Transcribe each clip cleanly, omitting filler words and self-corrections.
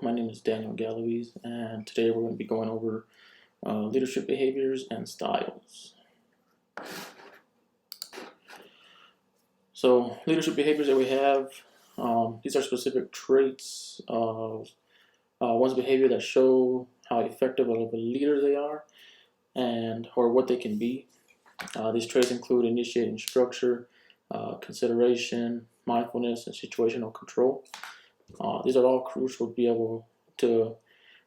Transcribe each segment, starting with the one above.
my name is Daniel Gallowese, and today we're going to be going over leadership behaviors and styles. So, leadership behaviors that we have, these are specific traits of one's behavior that show how effective of a leader they are or what they can be. These traits include initiating structure, consideration, mindfulness, and situational control. These are all crucial to be able to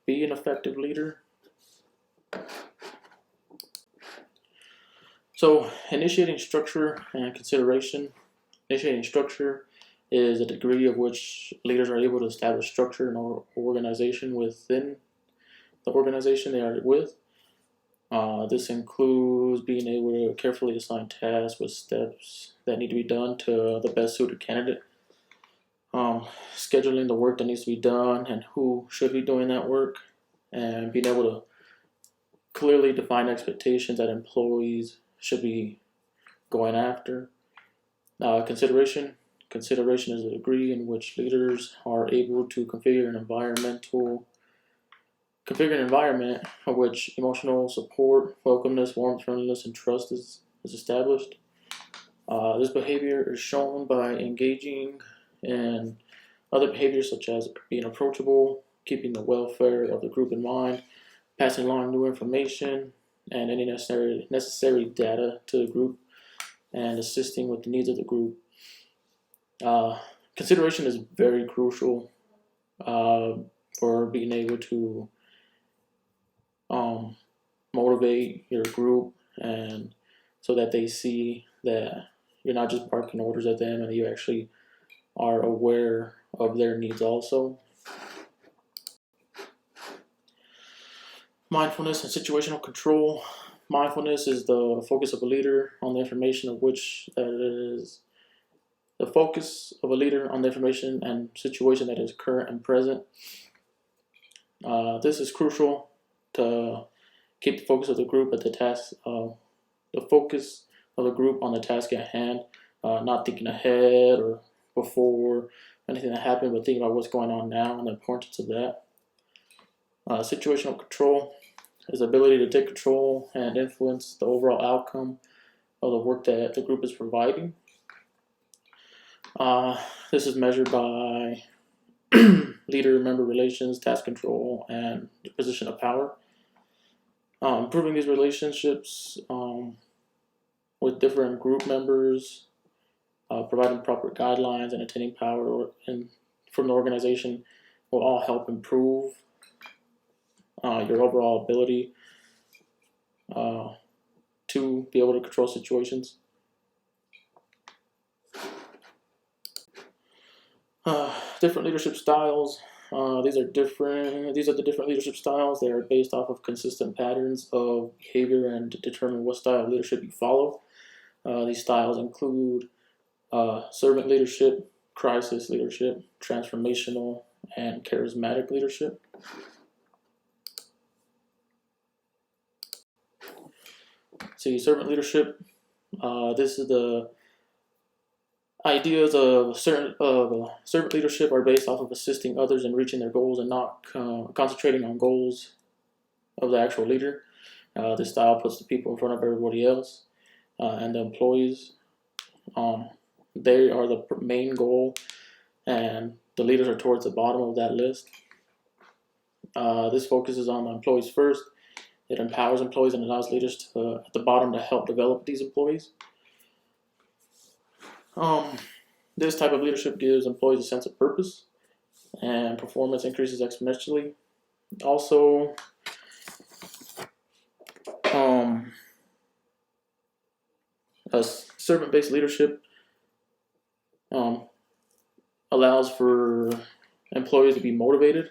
be an effective leader. So, initiating structure and consideration. Initiating structure is a degree of which leaders are able to establish structure and organization within the organization they are with. This includes being able to carefully assign tasks with steps that need to be done to the best suited candidate. Scheduling the work that needs to be done and who should be doing that work, and being able to clearly define expectations that employees should be going after. Consideration is a degree in which leaders are able to configure an environment in which emotional support, welcomeness, warmth, friendliness, and trust is established. This behavior is shown by engaging in other behaviors such as being approachable, keeping the welfare of the group in mind, passing along new information and any necessary data to the group, and assisting with the needs of the group. Consideration is very crucial for being able to motivate your group, and so that they see that you're not just barking orders at them and you actually are aware of their needs also. Mindfulness and situational control. Mindfulness is the focus of a leader on the information of which is the focus of a leader on the information and situation that is current and present. This is crucial to keep the focus of the group at the task, the focus of the group on the task at hand, not thinking ahead or before anything that happened, but thinking about what's going on now and the importance of that. Situational control is the ability to take control and influence the overall outcome of the work that the group is providing. This is measured by leader-member relations, task control, and the position of power. Improving these relationships with different group members, providing proper guidelines, and attaining power from the organization will all help improve your overall ability to be able to control situations. Different leadership styles. These are the different leadership styles. They are based off of consistent patterns of behavior and determine what style of leadership you follow. These styles include servant leadership, crisis leadership, transformational, and charismatic leadership. See, servant leadership. This is the ideas of servant leadership are based off of assisting others in reaching their goals and not concentrating on goals of the actual leader. This style puts the people in front of everybody else, and the employees. They are the main goal, and the leaders are towards the bottom of that list. This focuses on the employees first. It empowers employees and allows leaders at the bottom to help develop these employees. This type of leadership gives employees a sense of purpose, and performance increases exponentially. Also, a servant-based leadership allows for employees to be motivated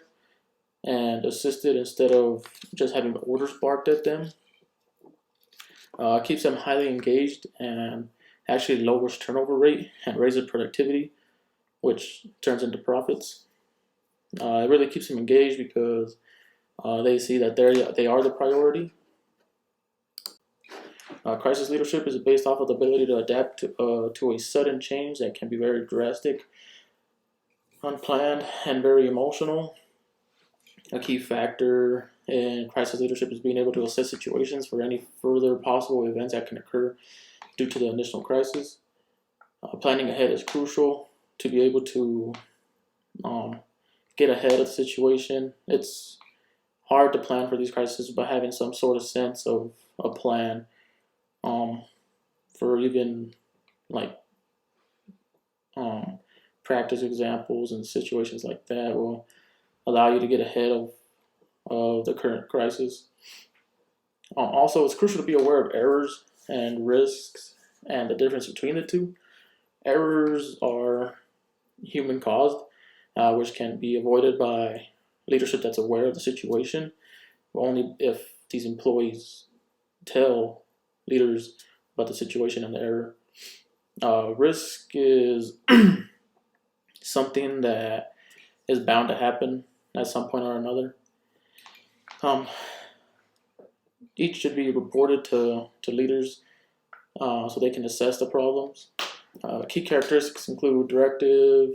and assisted instead of just having orders barked at them. Keeps them highly engaged and actually lowers turnover rate and raises productivity, which turns into profits. It really keeps them engaged because they see that they are the priority. Crisis leadership is based off of the ability to adapt to a sudden change that can be very drastic, unplanned, and very emotional. A key factor in crisis leadership is being able to assess situations for any further possible events that can occur due to the initial crisis. Planning ahead is crucial to be able to get ahead of the situation. It's hard to plan for these crises, but having some sort of sense of a plan for even like practice examples and situations like that will allow you to get ahead of the current crisis. Also, it's crucial to be aware of errors and risks and the difference between the two. Errors are human caused, which can be avoided by leadership that's aware of the situation, but only if these employees tell leaders about the situation and the error. Risk is something that is bound to happen at some point or another. Each should be reported to leaders so they can assess the problems. Key characteristics include directive,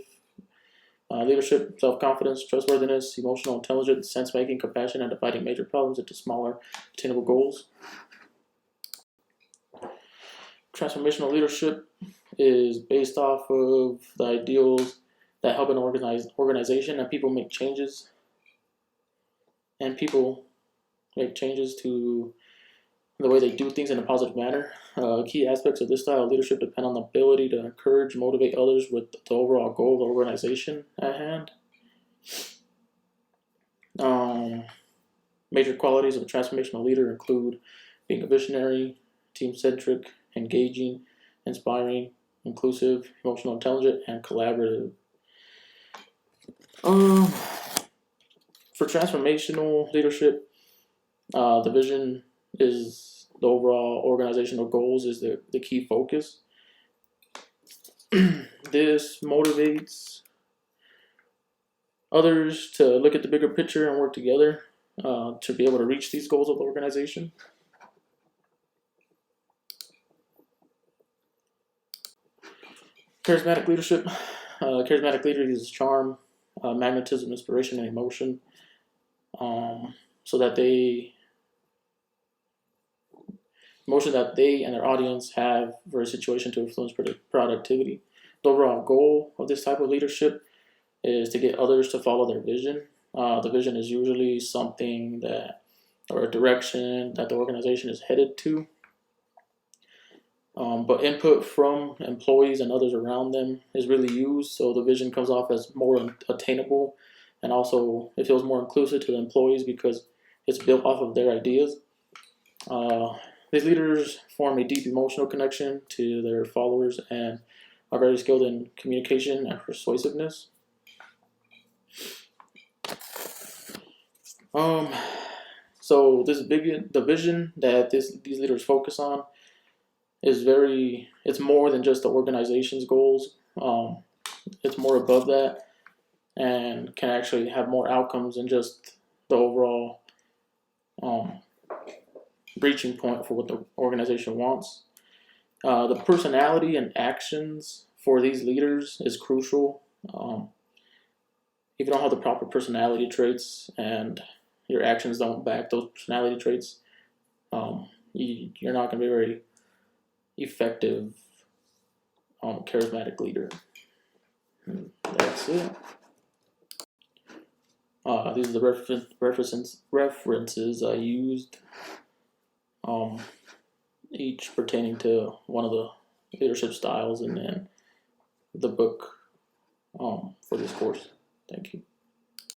leadership, self-confidence, trustworthiness, emotional intelligence, sense-making, compassion, and dividing major problems into smaller, attainable goals. Transformational leadership is based off of the ideals that help an organization and people make changes. And people make changes to the way they do things in a positive manner. Key aspects of this style of leadership depend on the ability to encourage, motivate others with the overall goal of the organization at hand. Major qualities of a transformational leader include being a visionary, team-centric, engaging, inspiring, inclusive, emotional intelligent, and collaborative. For transformational leadership, the vision is the overall organizational goals is the key focus. This motivates others to look at the bigger picture and work together to be able to reach these goals of the organization. Charismatic leadership. Charismatic leader uses charm, magnetism, inspiration, and emotion so that they and their audience have for a situation to influence productivity. The overall goal of this type of leadership is to get others to follow their vision. The vision is usually something or a direction that the organization is headed to. But input from employees and others around them is really used, so the vision comes off as more attainable, and also it feels more inclusive to the employees because it's built off of their ideas. These leaders form a deep emotional connection to their followers and are very skilled in communication and persuasiveness. So the vision that these leaders focus on is it's more than just the organization's goals. It's more above that and can actually have more outcomes than just the overall reaching point for what the organization wants. The personality and actions for these leaders is crucial. If you don't have the proper personality traits and your actions don't back those personality traits, you're not going to be very effective charismatic leader. And that's it. These are the references I used, each pertaining to one of the leadership styles, and then the book for this course. Thank you.